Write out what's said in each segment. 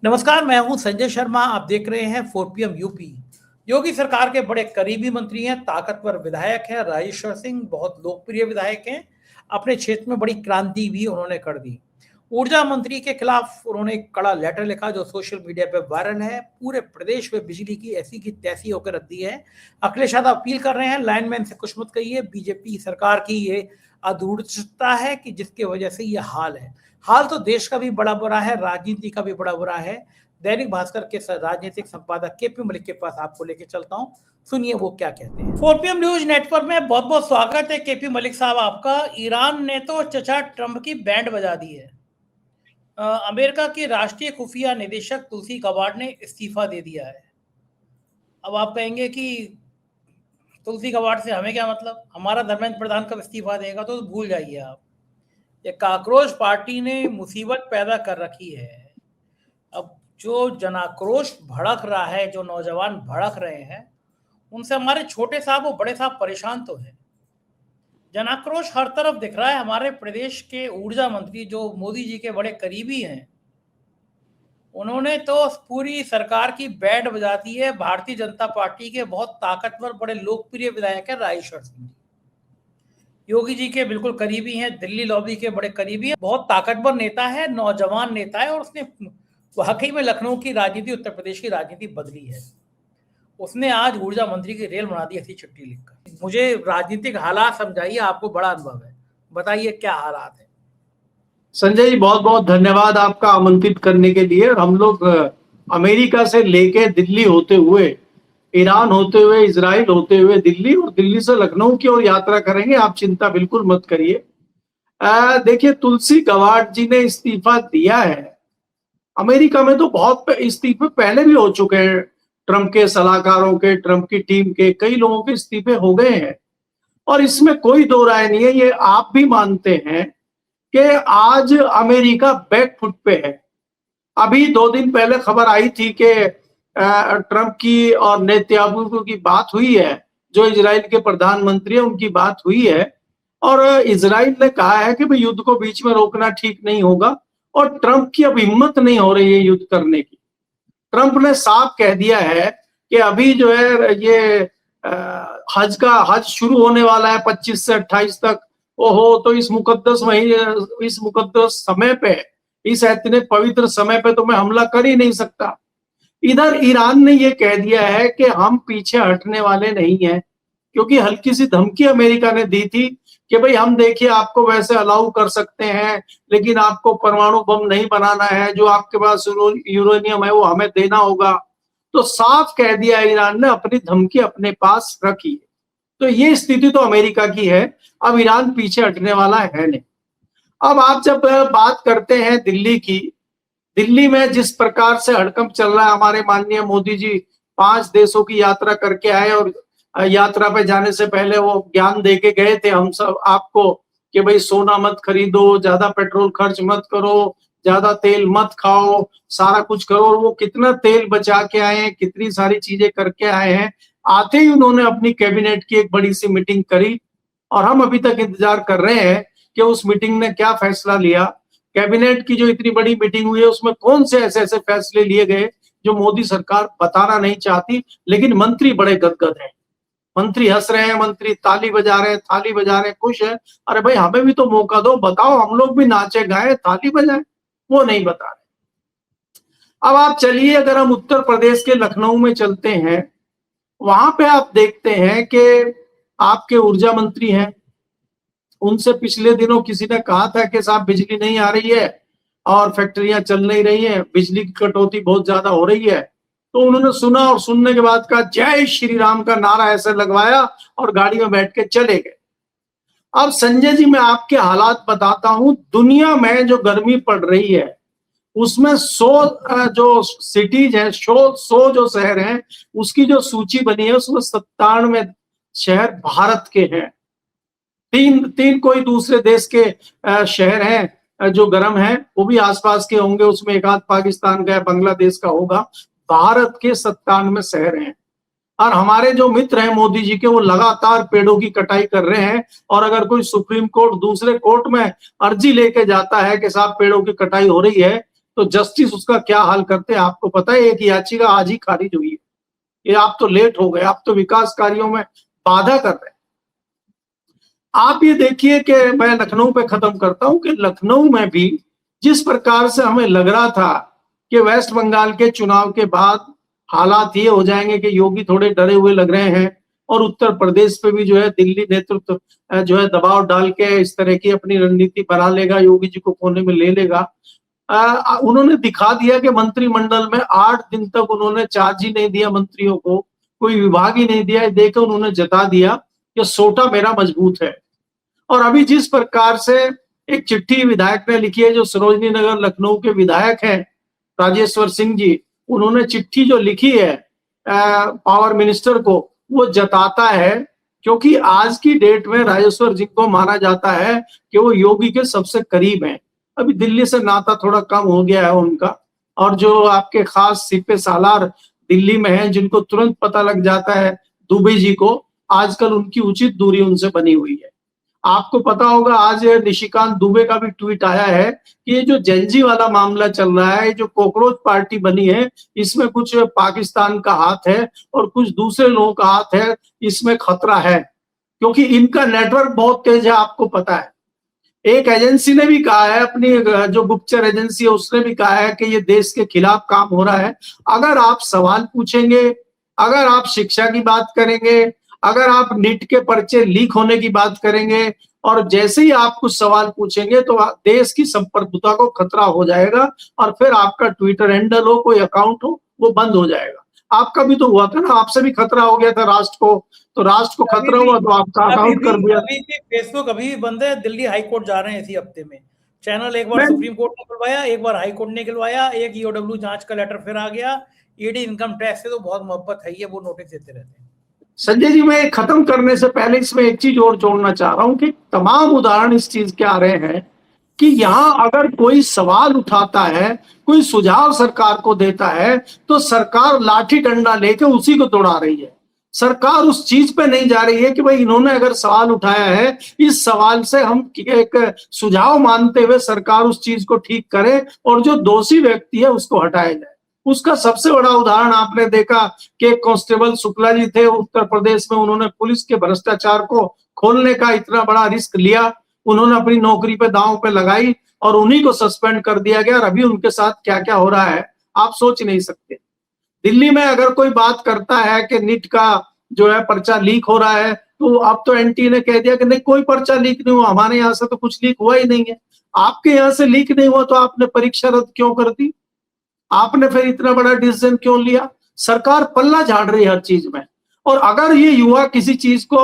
नमस्कार, मैं हूं संजय शर्मा। आप देख रहे हैं 4PM यूपी। योगी सरकार के बड़े करीबी मंत्री हैं, ताकतवर विधायक हैं। राजेश्वर सिंह बहुत लोकप्रिय विधायक हैं। अपने क्षेत्र में बड़ी क्रांति भी उन्होंने कर दी। ऊर्जा मंत्री के खिलाफ उन्होंने एक कड़ा लेटर लिखा जो सोशल मीडिया पे वायरल है। पूरे प्रदेश में बिजली की ऐसी की तैसी होकर रख दी है। अखिलेश यादव अपील कर रहे हैं, लाइनमैन से कुछ मत कहिए। बीजेपी सरकार की ये अधूरता है कि जिसकी वजह से ये हाल है। हाल तो देश का भी बड़ा बुरा है, राजनीति का भी बड़ा बुरा है। दैनिक भास्कर के राजनीतिक संपादक केपी मलिक के पास आपको लेके चलता हूं, सुनिए वो क्या कहते हैं। 4PM न्यूज नेटवर्क में बहुत बहुत स्वागत है केपी मलिक साहब आपका। ईरान ने तो चचा ट्रंप की बैंड बजा दी है। अमेरिका की राष्ट्रीय खुफिया निदेशक तुलसी गबार्ड ने इस्तीफा दे दिया है। अब आप कहेंगे कि तुलसी गबार्ड से हमें क्या मतलब, हमारा धर्मेंद्र प्रधान कब इस्तीफा देगा, तो भूल जाइए आप। ये काकरोच पार्टी ने मुसीबत पैदा कर रखी है। अब जो जनाक्रोश भड़क रहा है, जो नौजवान भड़क रहे हैं, उनसे हमारे छोटे साहब और बड़े साहब परेशान तो हैं। जनाक्रोश हर तरफ दिख रहा है। हमारे प्रदेश के ऊर्जा मंत्री जो मोदी जी के बड़े करीबी हैं, उन्होंने तो पूरी सरकार की बैंड बजा दी है। भारतीय जनता पार्टी के बहुत ताकतवर बड़े लोकप्रिय विधायक है राजेश्वर सिंह, योगी जी के बिल्कुल करीबी हैं, दिल्ली लॉबी के बड़े करीबी हैं, बहुत ताकतवर नेता है, नौजवान नेता है। और उसने वाकई में लखनऊ की राजनीति, उत्तर प्रदेश की राजनीति बदली है। उसने आज ऊर्जा मंत्री की रेल बना दी ऐसी चिट्ठी लिखकर। मुझे राजनीतिक हालात समझाइए, आपको बड़ा अनुभव है, बताइए क्या हालात है। संजय जी, बहुत बहुत धन्यवाद आपका आमंत्रित करने के लिए। हम लोग अमेरिका से लेके दिल्ली होते हुए, ईरान होते हुए, इजराइल होते हुए दिल्ली, और दिल्ली से लखनऊ की ओर यात्रा करेंगे। आप चिंता बिल्कुल मत करिए। देखिए, तुलसी गबार्ड जी ने इस्तीफा दिया है। अमेरिका में तो बहुत इस्तीफे पहले भी हो चुके हैं। ट्रंप के सलाहकारों के, ट्रंप की टीम के कई लोगों के इस्तीफे हो गए हैं, और इसमें कोई दो राय नहीं है। ये आप भी मानते हैं कि आज अमेरिका बैकफुट पे है। अभी 2 दिन पहले खबर आई थी कि ट्रंप की और नेतन्याहू की बात हुई है, जो इजराइल के प्रधानमंत्री है, उनकी बात हुई है, और इजराइल ने कहा है कि भाई युद्ध को बीच में रोकना ठीक नहीं होगा, और ट्रंप की अब हिम्मत नहीं हो रही है युद्ध करने की। ट्रंप ने साफ कह दिया है कि अभी जो है ये हज शुरू होने वाला है 25 से 28 तक। ओहो, तो इस मुकद्दस महीने, इस मुकद्दस समय पे, इस इतने पवित्र समय पे तो मैं हमला कर ही नहीं सकता। इधर ईरान ने ये कह दिया है कि हम पीछे हटने वाले नहीं हैं, क्योंकि हल्की सी धमकी अमेरिका ने दी थी कि भाई हम देखिए आपको वैसे अलाउ कर सकते हैं, लेकिन आपको परमाणु बम नहीं बनाना है, जो आपके पास यूरेनियम है वो हमें देना होगा। तो साफ कह दिया ईरान ने, अपनी धमकी अपने पास रखी। तो ये स्थिति तो अमेरिका की है। अब ईरान पीछे हटने वाला है नहीं। अब आप जब बात करते हैं दिल्ली की, दिल्ली में जिस प्रकार से हड़कंप चल रहा है, हमारे माननीय मोदी जी 5 देशों की यात्रा करके आए, और यात्रा पे जाने से पहले वो ज्ञान दे के गए थे हम सब आपको कि भाई सोना मत खरीदो, ज्यादा पेट्रोल खर्च मत करो, ज्यादा तेल मत खाओ, सारा कुछ करो। और वो कितना तेल बचा के आए हैं, कितनी सारी चीजें करके आए हैं। आते ही उन्होंने अपनी कैबिनेट की एक बड़ी सी मीटिंग करी, और हम अभी तक इंतजार कर रहे हैं कि उस मीटिंग ने क्या फैसला लिया। कैबिनेट की जो इतनी बड़ी मीटिंग हुई है, उसमें कौन से ऐसे ऐसे फैसले लिए गए जो मोदी सरकार बताना नहीं चाहती, लेकिन मंत्री बड़े गदगद हैं। मंत्री हंस रहे हैं, मंत्री ताली बजा रहे हैं, थाली बजा रहे हैं, खुश है। अरे भाई, हमें भी तो मौका दो, बताओ, हम लोग भी नाचे गाए, थाली बजाए। वो नहीं बता रहे। अब आप चलिए, अगर हम उत्तर प्रदेश के लखनऊ में चलते हैं, वहां पे आप देखते हैं कि आपके ऊर्जा मंत्री हैं, उनसे पिछले दिनों किसी ने कहा था कि साहब बिजली नहीं आ रही है और फैक्ट्रियां चल नहीं रही हैं, बिजली की कटौती बहुत ज्यादा हो रही है। तो उन्होंने सुना, और सुनने के बाद कहा जय श्री राम का नारा ऐसे लगवाया और गाड़ी में बैठ के चले गए। अब संजय जी, मैं आपके हालात बताता हूं। दुनिया में जो गर्मी पड़ रही है, उसमें 100 जो सिटीज है, 100 जो शहर हैं, उसकी जो सूची बनी है, उसमें 97 शहर भारत के हैं। तीन कोई दूसरे देश के शहर हैं जो गर्म हैं, वो भी आसपास के होंगे, उसमें एक आध पाकिस्तान का, बांग्लादेश का होगा। भारत के 97 शहर हैं। और हमारे जो मित्र हैं मोदी जी के, वो लगातार पेड़ों की कटाई कर रहे हैं। और अगर कोई सुप्रीम कोर्ट दूसरे कोर्ट में अर्जी लेके जाता है कि साहब पेड़ों की कटाई हो रही है, तो जस्टिस उसका क्या हाल करते हैं आपको पता है। एक याचिका आज ही खारिज हुई है। ये आप तो लेट हो गए, आप तो विकास कार्यों में बाधा कर रहे हैं। आप ये देखिए कि मैं लखनऊ पे खत्म करता हूं कि लखनऊ में भी जिस प्रकार से हमें लग रहा था कि वेस्ट बंगाल के चुनाव के बाद हालात ये हो जाएंगे कि योगी थोड़े डरे हुए लग रहे हैं और उत्तर प्रदेश पे भी जो है दिल्ली नेतृत्व जो है दबाव डाल के इस तरह की अपनी रणनीति बना लेगा, योगी जी को कोने में ले लेगा। उन्होंने दिखा दिया कि मंत्रिमंडल में 8 दिन तक उन्होंने चार्ज ही नहीं दिया मंत्रियों को, कोई विभाग ही नहीं दिया, देकर उन्होंने जता दिया कि सोटा मेरा मजबूत है। और अभी जिस प्रकार से एक चिट्ठी विधायक ने लिखी है, जो सरोजनी नगर लखनऊ के विधायक हैं राजेश्वर सिंह जी, उन्होंने चिट्ठी जो लिखी है पावर मिनिस्टर को, वो जताता है, क्योंकि आज की डेट में राजेश्वर सिंह को माना जाता है कि वो योगी के सबसे करीब हैं। अभी दिल्ली से नाता थोड़ा कम हो गया है उनका, और जो आपके खास सिपे सालार दिल्ली में हैं, जिनको तुरंत पता लग जाता है दुबे जी को, आजकल उनकी उचित दूरी उनसे बनी हुई है। आपको पता होगा आज निशिकांत दुबे का भी ट्वीट आया है कि ये जो जेनजी वाला मामला चल रहा है, जो कॉकरोच पार्टी बनी है, इसमें कुछ पाकिस्तान का हाथ है और कुछ दूसरे लोगों का हाथ है, इसमें खतरा है, क्योंकि इनका नेटवर्क बहुत तेज है। आपको पता है, एक एजेंसी ने भी कहा है, अपनी जो गुप्तचर एजेंसी है उसने भी कहा है कि ये देश के खिलाफ काम हो रहा है। अगर आप सवाल पूछेंगे, अगर आप शिक्षा की बात करेंगे, अगर आप नीट के पर्चे लीक होने की बात करेंगे, और जैसे ही आप कुछ सवाल पूछेंगे तो देश की संप्रभुता को खतरा हो जाएगा, और फिर आपका ट्विटर हैंडल हो, कोई अकाउंट हो, वो बंद हो जाएगा। आपका भी तो हुआ था ना, आपसे भी खतरा हो गया था राष्ट्र को, तो राष्ट्र को खतरा हुआ तो आपका अकाउंट कर दिया। अभी भी फेसबुक अभी भी बंद है। दिल्ली हाई कोर्ट जा रहे हैं इसी हफ्ते में। चैनल एक बार सुप्रीम कोर्ट ने खुलवाया, एक बार हाई कोर्ट ने खुलवाया, एक ईओडब्ल्यू जांच का लेटर फिर आ गया। ईडी इनकम टैक्स से तो बहुत मोहब्बत है, ये वो नोटिस देते रहते हैं। संजय जी, मैं खत्म करने से पहले इसमें एक चीज और जोड़ना चाह रहा हूं कि तमाम उदाहरण इस चीज के आ रहे हैं कि यहां अगर कोई सवाल उठाता है, कोई सुझाव सरकार को देता है, तो सरकार लाठी डंडा लेके उसी को दौड़ा रही है। सरकार उस चीज पे नहीं जा रही है कि भाई इन्होंने अगर सवाल उठाया है, इस सवाल से हम एक सुझाव मानते हुए सरकार उस चीज को ठीक करे और जो दोषी व्यक्ति है उसको हटाया जाए। उसका सबसे बड़ा उदाहरण आपने देखा कि कांस्टेबल शुक्ला जी थे उत्तर प्रदेश में, उन्होंने पुलिस के भ्रष्टाचार को खोलने का इतना बड़ा रिस्क लिया, उन्होंने अपनी नौकरी पे दांव पे लगाई और उन्हीं को सस्पेंड कर दिया गया। और अभी उनके साथ क्या क्या हो रहा है आप सोच नहीं सकते। दिल्ली में अगर कोई बात करता है कि नीट का जो है पर्चा लीक हो रहा है, तो अब तो एनटी ने कह दिया कि नहीं, कोई पर्चा लीक नहीं हुआ, हमारे यहाँ से तो कुछ लीक हुआ ही नहीं है। आपके यहाँ से लीक नहीं हुआ तो आपने परीक्षा रद्द क्यों कर दी? आपने फिर इतना बड़ा डिसीजन क्यों लिया? सरकार पल्ला झाड़ रही है हर चीज में। और अगर ये युवा किसी चीज को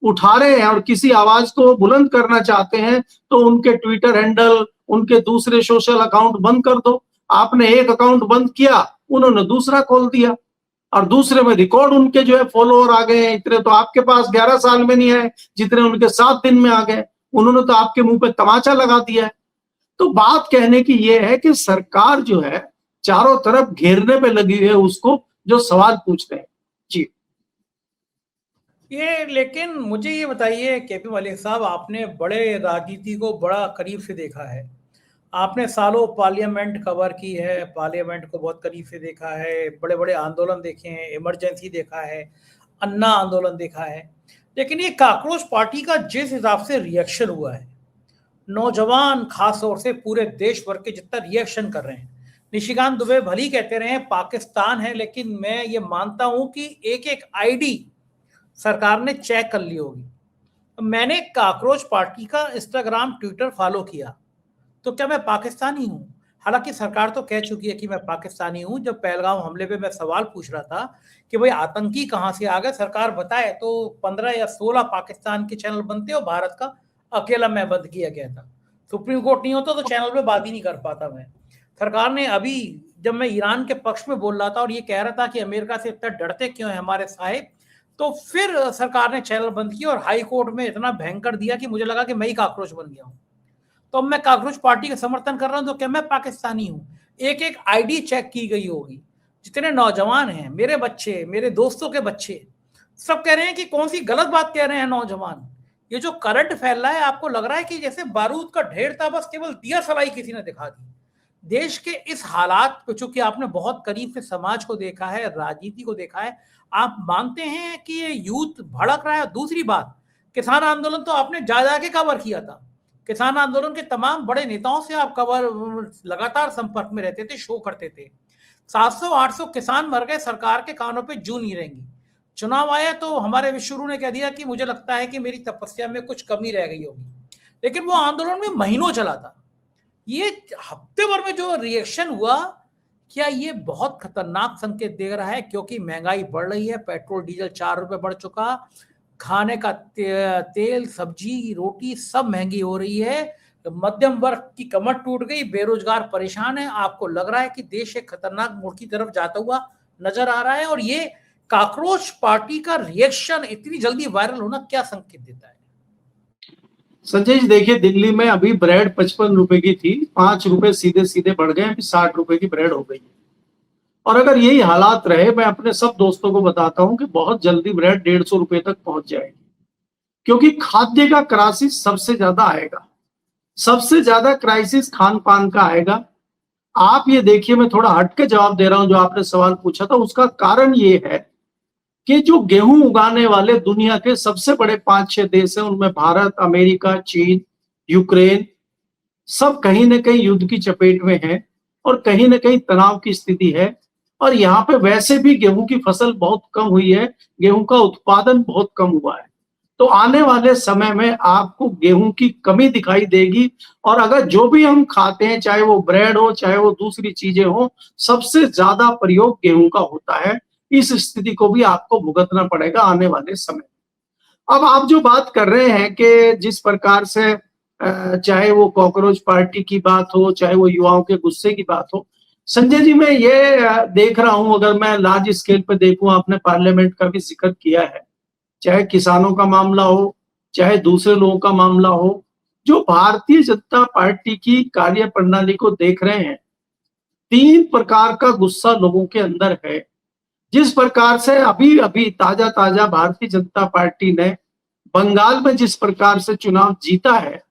उठा रहे हैं और किसी आवाज को बुलंद करना चाहते हैं, तो उनके ट्विटर हैंडल, उनके दूसरे सोशल अकाउंट बंद कर दो। आपने एक अकाउंट बंद किया, उन्होंने दूसरा खोल दिया, और दूसरे में रिकॉर्ड उनके जो है फॉलोअर आ गए हैं इतने, तो आपके पास 11 साल में नहीं आए जितने उनके 7 दिन में आ गए। उन्होंने तो आपके मुंह पे तमाचा लगा दिया है। तो बात कहने की यह है कि सरकार जो है चारों तरफ घेरने पे लगी है उसको जो सवाल पूछ रहे हैं। जी ये लेकिन मुझे ये बताइए केपी मलिक साहब, आपने बड़े राजनीति को बड़ा करीब से देखा है, आपने सालों पार्लियामेंट कवर की है, पार्लियामेंट को बहुत करीब से देखा है, बड़े बड़े आंदोलन देखे हैं, इमरजेंसी देखा है, अन्ना आंदोलन देखा है। लेकिन ये कॉकरोच पार्टी का जिस हिसाब से रिएक्शन हुआ है, नौजवान खास तौर से पूरे देश भर के जितना रिएक्शन कर रहे हैं, निशिकांत दुबे भली कहते रहे पाकिस्तान है, लेकिन मैं ये मानता हूं कि एक एक आईडी सरकार ने चेक कर ली होगी। मैंने कॉकरोच पार्टी का इंस्टाग्राम ट्विटर फॉलो किया, तो क्या मैं पाकिस्तानी हूं? हालांकि सरकार तो कह चुकी है कि मैं पाकिस्तानी हूं। जब पहलगाम हमले पे मैं सवाल पूछ रहा था कि भाई आतंकी कहां से आ गए, सरकार बताए, तो 15 या 16 पाकिस्तान के चैनल बनते और भारत का अकेला मैं बंद किया गया था। सुप्रीम कोर्ट नहीं होता तो चैनल पे बात ही नहीं कर पाता मैं। सरकार ने अभी, जब मैं ईरान के पक्ष में बोल रहा था और ये कह रहा था कि अमेरिका से इतना डरते क्यों है हमारे साहिब, तो फिर सरकार ने चैनल बंद किया और हाई कोर्ट में इतना भयंकर दिया कि मुझे लगा कि मैं ही कॉकरोच बन गया हूं। तो अब मैं कॉकरोच पार्टी का समर्थन कर रहा हूं, तो क्या मैं पाकिस्तानी हूं? एक एक आईडी चेक की गई होगी। जितने नौजवान हैं, मेरे बच्चे, मेरे दोस्तों के बच्चे, सब कह रहे हैं कि कौन सी गलत बात कह रहे हैं नौजवान। ये जो करंट फैल रहा है, आपको लग रहा है कि जैसे बारूद का ढेर था, बस केवल दिया सलाई किसी ने दिखा दी। देश के इस हालात को, चूंकि आपने बहुत करीब से समाज को देखा है, राजनीति को देखा है, आप मानते हैं कि ये यूथ भड़क रहा है? दूसरी बात, किसान आंदोलन तो आपने जा के कवर किया था, किसान आंदोलन के तमाम बड़े नेताओं से आप कवर लगातार संपर्क में रहते थे, शो करते थे। 700-800 किसान मर गए, सरकार के कानों पे जूं नहीं रहेंगी। चुनाव आया तो हमारे विश्वगुरु ने कह दिया कि मुझे लगता है कि मेरी तपस्या में कुछ कमी रह गई होगी, लेकिन वो आंदोलन में महीनों चला था। ये हफ्ते भर में जो रिएक्शन हुआ, क्या ये बहुत खतरनाक संकेत दे रहा है? क्योंकि महंगाई बढ़ रही है, पेट्रोल डीजल 4 रुपए बढ़ चुका, खाने का तेल, सब्जी, रोटी सब महंगी हो रही है, मध्यम वर्ग की कमर टूट गई, बेरोजगार परेशान है। आपको लग रहा है कि देश एक खतरनाक मोड़ की तरफ जाता हुआ नजर आ रहा है? और ये कॉकरोच पार्टी का रिएक्शन इतनी जल्दी वायरल होना क्या संकेत देता है? संजय जी देखिए, दिल्ली में अभी ब्रेड 55 रुपए की थी, 5 रुपए सीधे सीधे बढ़ गए, अभी 60 रुपए की ब्रेड हो गई। और अगर यही हालात रहे, मैं अपने सब दोस्तों को बताता हूं कि बहुत जल्दी ब्रेड 150 रुपए तक पहुंच जाएगी, क्योंकि खाद्य का क्राइसिस सबसे ज्यादा आएगा। सबसे ज्यादा क्राइसिस खान पान का आएगा। आप ये देखिए, मैं थोड़ा हटके जवाब दे रहा हूं जो आपने सवाल पूछा था। उसका कारण ये है कि जो गेहूं उगाने वाले दुनिया के सबसे बड़े 5-6 देश हैं, उनमें भारत, अमेरिका, चीन, यूक्रेन, सब कहीं ना कहीं युद्ध की चपेट में हैं और कहीं ना कहीं तनाव की स्थिति है। और यहाँ पे वैसे भी गेहूं की फसल बहुत कम हुई है, गेहूं का उत्पादन बहुत कम हुआ है। तो आने वाले समय में आपको गेहूं की कमी दिखाई देगी। और अगर जो भी हम खाते हैं, चाहे वो ब्रेड हो, चाहे वो दूसरी चीजें हो, सबसे ज्यादा प्रयोग गेहूं का होता है। इस स्थिति को भी आपको भुगतना पड़ेगा आने वाले समय। अब आप जो बात कर रहे हैं कि जिस प्रकार से चाहे वो कॉकरोच पार्टी की बात हो, चाहे वो युवाओं के गुस्से की बात हो, संजय जी मैं ये देख रहा हूं, अगर मैं लार्ज स्केल पे देखूं, आपने पार्लियामेंट का भी जिक्र किया है, चाहे किसानों का मामला हो, चाहे दूसरे लोगों का मामला हो, जो भारतीय जनता पार्टी की कार्य प्रणाली को देख रहे हैं, 3 प्रकार का गुस्सा लोगों के अंदर है। जिस प्रकार से अभी अभी ताजा ताजा भारतीय जनता पार्टी ने बंगाल में जिस प्रकार से चुनाव जीता है,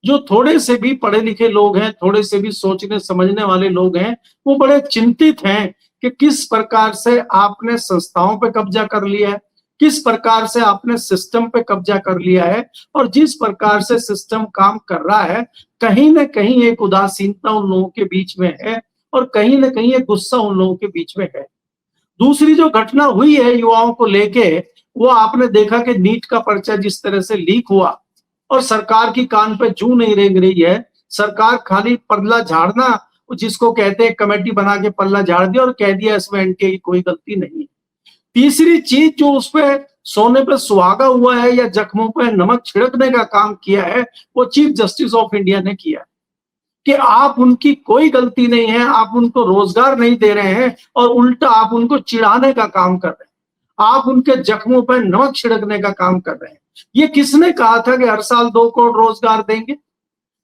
जो थोड़े से भी पढ़े लिखे लोग हैं, थोड़े से भी सोचने समझने वाले लोग हैं, वो बड़े चिंतित हैं कि किस प्रकार से आपने संस्थाओं पे कब्जा कर लिया है, किस प्रकार से आपने सिस्टम पे कब्जा कर लिया है। और जिस प्रकार से सिस्टम काम कर रहा है, कहीं ना कहीं एक उदासीनता उन लोगों के बीच में है और कहीं ना कहीं एक गुस्सा उन लोगों के बीच में है। दूसरी जो घटना हुई है युवाओं को लेके, वो आपने देखा कि नीट का पर्चा जिस तरह से लीक हुआ और सरकार की कान पे जूं नहीं रेंग रही है। सरकार खाली पल्ला झाड़ना, जिसको कहते हैं कमेटी बना के पल्ला झाड़ दिया और कह दिया इसमें एनके की कोई गलती नहीं। तीसरी चीज जो उस पे सोने पे सुहागा हुआ है या जख्मों पे नमक छिड़कने का काम किया है, वो चीफ जस्टिस ऑफ इंडिया ने किया कि आप उनकी कोई गलती नहीं है, आप उनको रोजगार नहीं दे रहे हैं और उल्टा आप उनको चिढ़ाने का काम कर रहे हैं, आप उनके जख्मों पर नमक छिड़कने का काम कर रहे हैं। ये किसने कहा था कि हर साल 2 करोड़ रोजगार देंगे?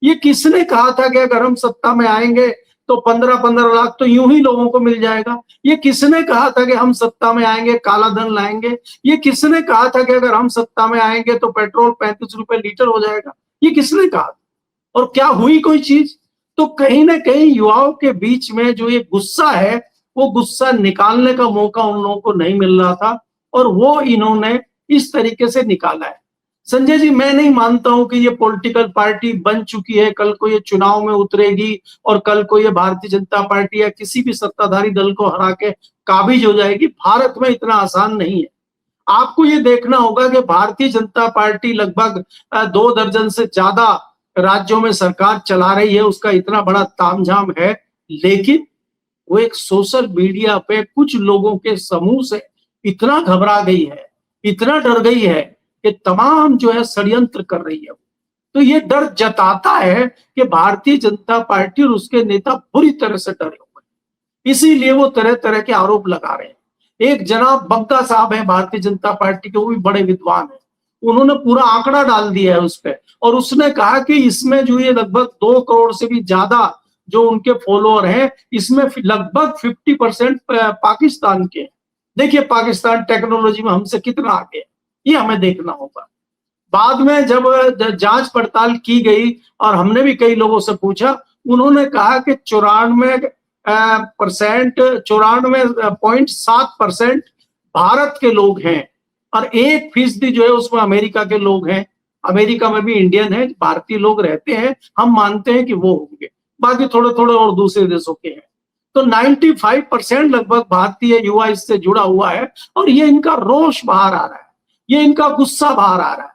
ये किसने कहा था कि अगर हम सत्ता में आएंगे तो 15-15 लाख तो यूं ही लोगों को मिल जाएगा? ये किसने कहा था कि हम सत्ता में आएंगे काला धन लाएंगे? ये किसने कहा था कि अगर हम सत्ता में आएंगे तो पेट्रोल 35 रुपए लीटर हो जाएगा? ये किसने कहा? और क्या हुई कोई चीज? तो कहीं ना कहीं युवाओं के बीच में जो ये गुस्सा है, वो गुस्सा निकालने का मौका उन लोगों को नहीं मिल रहा था और वो इन्होंने इस तरीके से निकाला है। संजय जी मैं नहीं मानता हूं कि ये पॉलिटिकल पार्टी बन चुकी है, कल को ये चुनाव में उतरेगी और कल को ये भारतीय जनता पार्टी या किसी भी सत्ताधारी दल को हरा के काबिज हो जाएगी। भारत में इतना आसान नहीं है। आपको ये देखना होगा कि भारतीय जनता पार्टी लगभग 2 दर्जन से ज्यादा राज्यों में सरकार चला रही है, उसका इतना बड़ा तामझाम है, लेकिन वो एक सोशल मीडिया पे कुछ लोगों के समूह से इतना घबरा गई है, इतना डर गई है कि तमाम जो है षड्यंत्र कर रही है। तो ये डर जताता है कि भारतीय जनता पार्टी और उसके नेता बुरी तरह से डरे हुए हैं, इसीलिए वो तरह तरह के आरोप लगा रहे हैं। एक जनाब बग्गा साहब है भारतीय जनता पार्टी के, वो भी बड़े विद्वान है, उन्होंने पूरा आंकड़ा डाल दिया है उस पर और उसने कहा कि इसमें जो ये लगभग 2 करोड़ से भी ज्यादा जो उनके फॉलोअर हैं, इसमें लगभग 50% पाकिस्तान के। देखिए पाकिस्तान टेक्नोलॉजी में हमसे कितना आगे है, ये हमें देखना होगा। बाद में जब जांच पड़ताल की गई और हमने भी कई लोगों से पूछा, उन्होंने कहा कि 94.7% भारत के लोग हैं और 1% जो है उसमें अमेरिका के लोग हैं। अमेरिका में भी इंडियन है, भारतीय लोग रहते हैं, हम मानते हैं कि वो होंगे, बाकी थोड़े थोड़े और दूसरे देशों के हैं। तो 95% लगभग भारतीय युवा इससे जुड़ा हुआ है और ये इनका रोष बाहर आ रहा है, ये इनका गुस्सा बाहर आ रहा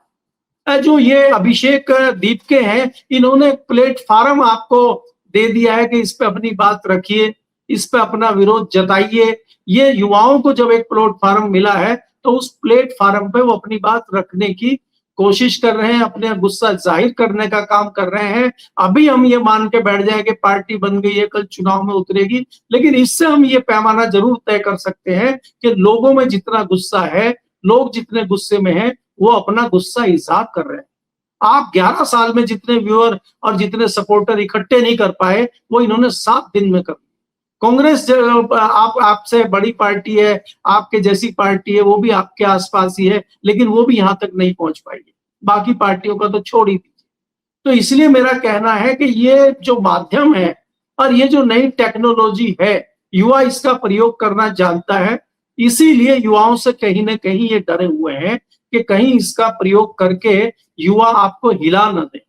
है। जो ये अभिषेक दीपके हैं, इन्होंने प्लेटफॉर्म आपको दे दिया है कि इस पे अपनी बात रखिए, इस पे अपना विरोध जताइए। ये युवाओं को जब एक प्लेटफॉर्म मिला है तो उस प्लेटफॉर्म पे वो अपनी बात रखने की कोशिश कर रहे हैं, अपने गुस्सा जाहिर करने का काम कर रहे हैं। अभी हम ये मान के बैठ जाए कि पार्टी बन गई है, कल चुनाव में उतरेगी, लेकिन इससे हम ये पैमाना जरूर तय कर सकते हैं कि लोगों में जितना गुस्सा है, लोग जितने गुस्से में हैं, वो अपना गुस्सा इजहार कर रहे हैं। आप 11 साल में जितने व्यूअर और जितने सपोर्टर इकट्ठे नहीं कर पाए, वो इन्होंने 7 दिन में कर। कांग्रेस आपसे बड़ी पार्टी है, आपके जैसी पार्टी है, वो भी आपके आसपास ही है, लेकिन वो भी यहां तक नहीं पहुंच पाएगी। बाकी पार्टियों का तो छोड़ ही दीजिए। तो इसलिए मेरा कहना है कि ये जो माध्यम है और ये जो नई टेक्नोलॉजी है, युवा इसका प्रयोग करना जानता है, इसीलिए युवाओं से कहीं ना कहीं ये डरे हुए हैं कि कहीं इसका प्रयोग करके युवा आपको हिला न दे।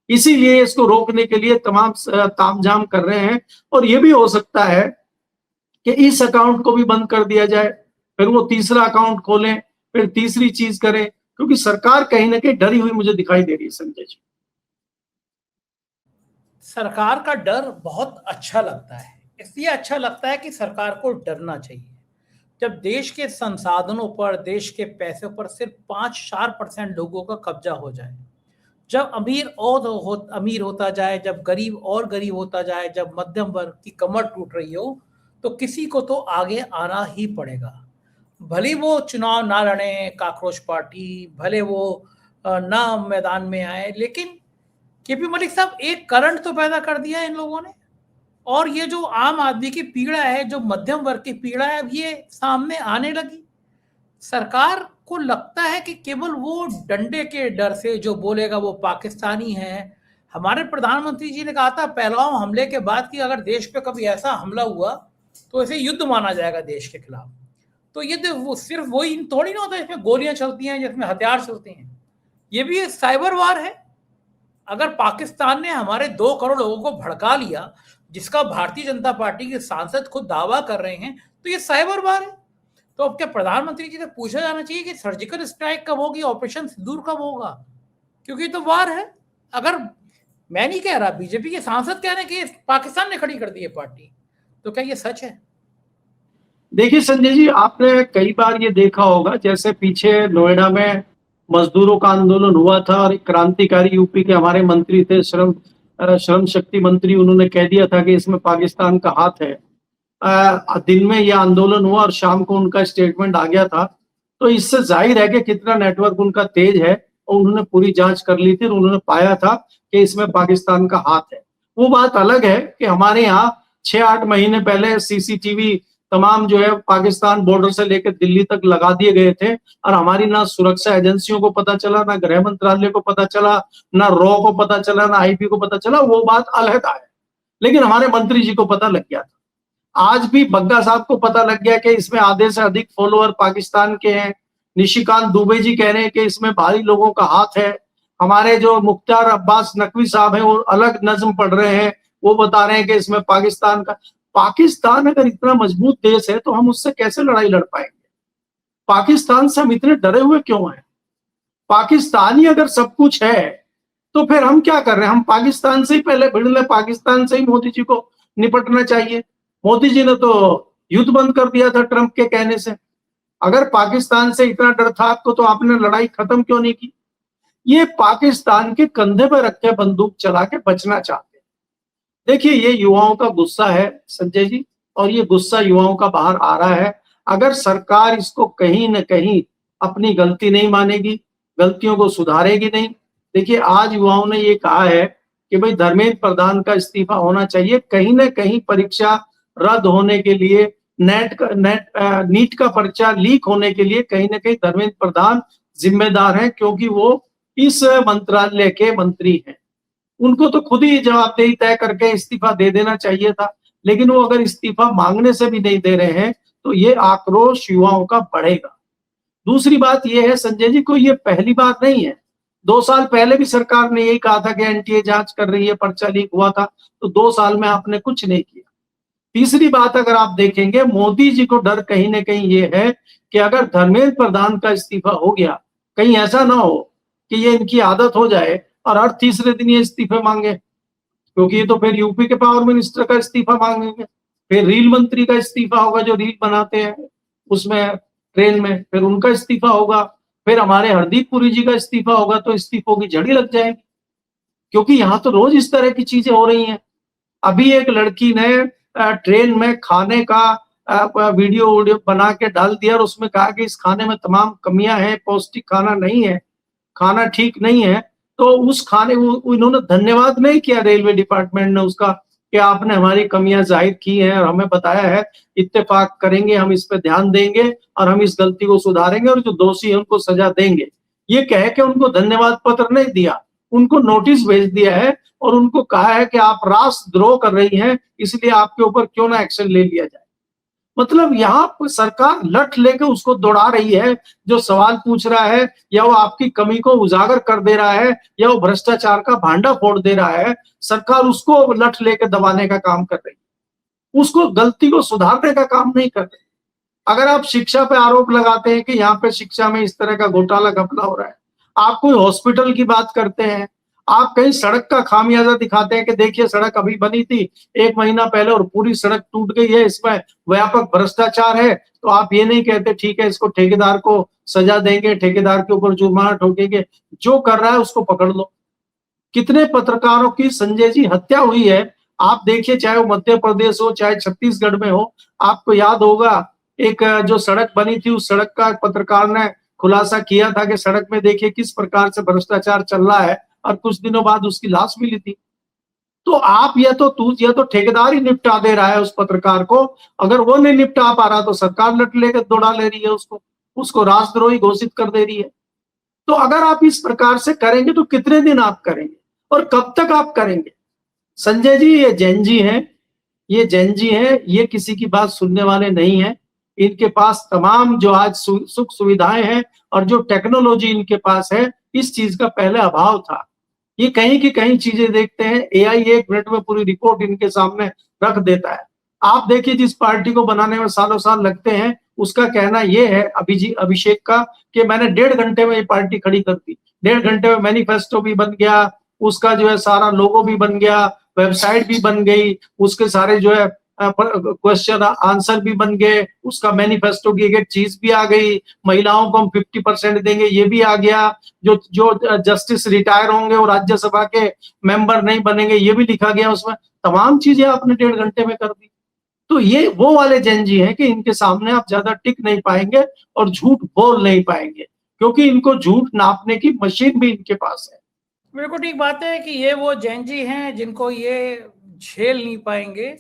इसीलिए इसको रोकने के लिए तमाम तामझाम कर रहे हैं। और ये भी हो सकता है कि इस अकाउंट को भी बंद कर दिया जाए, फिर वो तीसरा अकाउंट खोलें, फिर तीसरी चीज करें, क्योंकि सरकार कहीं ना कहीं डरी हुई मुझे दिखाई दे रही है। संजय जी, सरकार का डर बहुत अच्छा लगता है, इसलिए अच्छा लगता है कि सरकार को डरना चाहिए। जब देश के संसाधनों पर, देश के पैसे पर सिर्फ 5-4% लोगों का कब्जा हो जाए, जब अमीर होता जाए, जब गरीब और गरीब होता जाए, जब मध्यम वर्ग की कमर टूट रही हो, तो किसी को तो आगे आना ही पड़ेगा। भले वो चुनाव ना लड़े काकरोच पार्टी, भले वो ना मैदान में आए, लेकिन केपी मलिक साहब एक करंट तो पैदा कर दिया है इन लोगों ने। और ये जो आम आदमी की पीड़ा है, जो मध्यम वर्ग की पीड़ा है, अब ये सामने आने लगी। सरकार को लगता है कि केवल वो डंडे के डर से जो बोलेगा वो पाकिस्तानी है। हमारे प्रधानमंत्री जी ने कहा था पहलगाम हमले के बाद कि अगर देश पे कभी ऐसा हमला हुआ तो इसे युद्ध माना जाएगा देश के खिलाफ। तो ये वो सिर्फ वही थोड़ी ना होता है जिसमें गोलियां चलती हैं, जिसमें हथियार चलते हैं, ये भी एक साइबर वार है। अगर पाकिस्तान ने हमारे 2 करोड़ लोगों को भड़का लिया, जिसका भारतीय जनता पार्टी के सांसद खुद दावा कर रहे हैं, तो ये साइबर वार है। तो अब क्या प्रधानमंत्री जी से पूछा जाना चाहिए कि सर्जिकल स्ट्राइक कब होगी, ऑपरेशन सिंदूर कब होगा, क्योंकि तो वार है। अगर मैं नहीं कह रहा, बीजेपी के सांसद कह रहे हैं कि पाकिस्तान ने खड़ी कर दी है पार्टी, तो क्या ये सच है? देखिए संजय जी, आपने कई बार ये देखा होगा, जैसे पीछे नोएडा में मजदूरों का आंदोलन हुआ था और क्रांतिकारी यूपी के हमारे मंत्री थे, श्रम शक्ति मंत्री, उन्होंने कह दिया था कि इसमें पाकिस्तान का हाथ है। दिन में यह आंदोलन हुआ और शाम को उनका स्टेटमेंट आ गया था। तो इससे जाहिर है कि कितना नेटवर्क उनका तेज है, और उन्होंने पूरी जांच कर ली थी और उन्होंने पाया था कि इसमें पाकिस्तान का हाथ है। वो बात अलग है कि हमारे यहाँ 6-8 महीने पहले सीसीटीवी तमाम जो है पाकिस्तान बॉर्डर से लेकर दिल्ली तक लगा दिए गए थे, और हमारी ना सुरक्षा एजेंसियों को पता चला, ना गृह मंत्रालय को पता चला, ना रॉ को पता चला, ना आईपी को पता चला। वो बात अलग है, लेकिन हमारे मंत्री जी को पता लग गया था। आज भी बग्गा साहब को पता लग गया कि इसमें आधे से अधिक फॉलोअर पाकिस्तान के हैं। निशिकांत दुबे जी कह रहे हैं कि इसमें भारी लोगों का हाथ है। हमारे जो मुख्तार अब्बास नकवी साहब हैं वो अलग नज्म पढ़ रहे हैं, वो बता रहे हैं कि इसमें पाकिस्तान अगर इतना मजबूत देश है तो हम उससे कैसे लड़ाई लड़ पाएंगे? पाकिस्तान से हम इतने डरे हुए क्यों हैं? पाकिस्तान ही अगर सब कुछ है तो फिर हम क्या कर रहे हैं? हम पाकिस्तान से ही पहले भिड़ ले, पाकिस्तान से ही मोदी जी को निपटना चाहिए। मोदी जी ने तो युद्ध बंद कर दिया था ट्रंप के कहने से। अगर पाकिस्तान से इतना डर था आपको तो आपने लड़ाई खत्म क्यों नहीं की? ये पाकिस्तान के कंधे पर रख के बंदूक चला के बचना चाहते हैं। देखिए, ये युवाओं का गुस्सा है संजय जी, और ये गुस्सा युवाओं का बाहर आ रहा है। अगर सरकार इसको कहीं न कहीं अपनी गलती नहीं मानेगी, गलतियों को सुधारेगी नहीं। देखिए, आज युवाओं ने ये कहा है कि भाई धर्मेंद्र प्रधान का इस्तीफा होना चाहिए। कहीं ना कहीं परीक्षा रद्द होने के लिए, नीट का पर्चा लीक होने के लिए कहीं ना कहीं धर्मेंद्र प्रधान जिम्मेदार हैं, क्योंकि वो इस मंत्रालय के मंत्री हैं। उनको तो खुद ही जवाबदेही तय करके इस्तीफा दे देना चाहिए था, लेकिन वो अगर इस्तीफा मांगने से भी नहीं दे रहे हैं तो ये आक्रोश युवाओं का बढ़ेगा। दूसरी बात ये है संजय जी, को ये पहली बार नहीं है। 2 साल पहले भी सरकार ने यही कहा था कि एनटीए जांच कर रही है, पर्चा लीक हुआ था, तो 2 साल में आपने कुछ नहीं किया। तीसरी बात अगर आप देखेंगे, मोदी जी को डर कहीं ना कहीं ये है कि अगर धर्मेंद्र प्रधान का इस्तीफा हो गया, कहीं ऐसा ना हो कि ये इनकी आदत हो जाए और हर तीसरे दिन ये इस्तीफे मांगे, क्योंकि ये तो फिर यूपी के पावर मिनिस्टर का इस्तीफा मांगेंगे, फिर रेल मंत्री का इस्तीफा होगा जो रील बनाते हैं उसमें ट्रेन में, फिर उनका इस्तीफा होगा, फिर हमारे हरदीप पुरी जी का इस्तीफा होगा, तो इस्तीफों की झड़ी लग जाएगी। क्योंकि यहाँ तो रोज इस तरह की चीजें हो रही हैं। अभी एक लड़की ने ट्रेन में खाने का वीडियो बना के डाल दिया और उसमें कहा कि इस खाने में तमाम कमियां हैं, पौष्टिक खाना नहीं है, खाना ठीक नहीं है। तो उस खाने इन्होंने धन्यवाद नहीं किया रेलवे डिपार्टमेंट ने उसका, कि आपने हमारी कमियां जाहिर की हैं और हमें बताया है, इत्तेफाक करेंगे, हम इस पे ध्यान देंगे और हम इस गलती को सुधारेंगे और जो दोषी है उनको सजा देंगे। ये कह के उनको धन्यवाद पत्र नहीं दिया, उनको नोटिस भेज दिया है और उनको कहा है कि आप राष्ट्रद्रोह कर रही हैं, इसलिए आपके ऊपर क्यों ना एक्शन ले लिया जाए। मतलब यहाँ पर सरकार लठ लेके उसको दौड़ा रही है जो सवाल पूछ रहा है, या वो आपकी कमी को उजागर कर दे रहा है, या वो भ्रष्टाचार का भांडा फोड़ दे रहा है, सरकार उसको लठ लेके दबाने का काम कर रही है, उसको गलती को सुधारने का काम नहीं कर रही। अगर आप शिक्षा पे आरोप लगाते हैं कि यहाँ पे शिक्षा में इस तरह का घोटाला घपला हो रहा है, आप कोई हॉस्पिटल की बात करते हैं, आप कहीं सड़क का खामियाजा दिखाते हैं कि देखिए सड़क अभी बनी थी 1 महीना पहले और पूरी सड़क टूट गई है, इसमें व्यापक भ्रष्टाचार है, तो आप ये नहीं कहते ठीक है इसको ठेकेदार को सजा देंगे, ठेकेदार के ऊपर जुर्माना ठोकेंगे, जो कर रहा है उसको पकड़ लो। कितने पत्रकारों की संजय जी हत्या हुई है, आप देखिए, चाहे वो मध्य प्रदेश हो चाहे छत्तीसगढ़ में हो। आपको याद होगा एक जो सड़क बनी थी, उस सड़क का पत्रकार ने खुलासा किया था कि सड़क में देखिए किस प्रकार से भ्रष्टाचार चल रहा है, और कुछ दिनों बाद उसकी लाश मिली थी। तो आप या तो ठेकेदार ही निपटा दे रहा है उस पत्रकार को, अगर वो नहीं निपटा पा रहा तो सरकार लट लेकर दौड़ा ले रही है उसको राष्ट्रद्रोही घोषित कर दे रही है। तो अगर आप इस प्रकार से करेंगे तो कितने दिन आप करेंगे और कब तक आप करेंगे? संजय जी, ये जैन जी हैं, ये किसी की बात सुनने वाले नहीं है। इनके पास तमाम जो आज सुख सुविधाएं हैं और जो टेक्नोलॉजी इनके पास है, इस चीज का पहले अभाव था। ये कहीं की कहीं चीजें देखते हैं, एआई 1 मिनट में पूरी रिपोर्ट इनके सामने रख देता है। आप देखिए जिस पार्टी को बनाने में सालों साल लगते हैं, उसका कहना ये है अभिषेक का कि मैंने 1.5 घंटे में ये पार्टी खड़ी कर दी, 1.5 घंटे में मैनिफेस्टो भी बन गया, उसका जो है सारा लोगो भी बन गया, वेबसाइट भी बन गई, उसके सारे जो है क्वेश्चन आंसर भी बन गए, उसका मैनिफेस्टो की एक चीज भी आ गई, महिलाओं को हम 50% देंगे ये भी आ गया, जो जस्टिस रिटायर होंगे वो राज्यसभा के मेंबर नहीं बनेंगे ये भी लिखा गया उसमें। तमाम चीजें आपने 1.5 घंटे में कर दी। तो ये वो वाले जैन जी हैं कि इनके सामने आप ज्यादा टिक नहीं पाएंगे और झूठ बोल नहीं पाएंगे, क्योंकि इनको झूठ नापने की मशीन भी इनके पास है। बिल्कुल ठीक बात है कि ये वो जैन जी हैं जिनको ये झेल नहीं पाएंगे,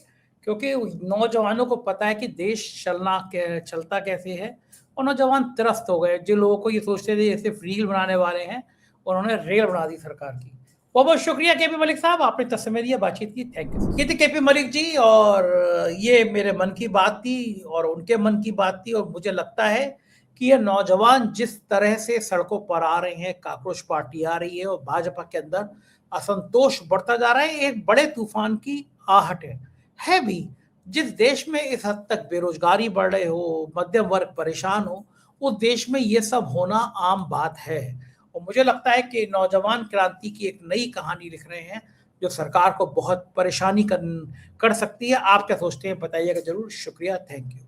क्योंकि नौजवानों को पता है कि देश चलता कैसे है, और नौजवान त्रस्त हो गए। जिन लोगों को ये सोचते थे ये सिर्फ रील बनाने वाले हैं, उन्होंने रेल बना दी सरकार की। बहुत बहुत शुक्रिया केपी मलिक साहब, आपने तस्वीर दिया, बातचीत की, थैंक यू। ये थे केपी मलिक जी, और ये मेरे मन की बात थी और उनके मन की बात थी। और मुझे लगता है कि ये नौजवान जिस तरह से सड़कों पर आ रहे हैं, कांग्रेस पार्टी आ रही है और भाजपा के अंदर असंतोष बढ़ता जा रहा है, एक बड़े तूफान की आहट है भी। जिस देश में इस हद तक बेरोजगारी बढ़ रही हो, मध्यम वर्ग परेशान हो, उस देश में ये सब होना आम बात है। और मुझे लगता है कि नौजवान क्रांति की एक नई कहानी लिख रहे हैं जो सरकार को बहुत परेशानी कर सकती है। आप क्या सोचते हैं बताइएगा जरूर। शुक्रिया, थैंक यू।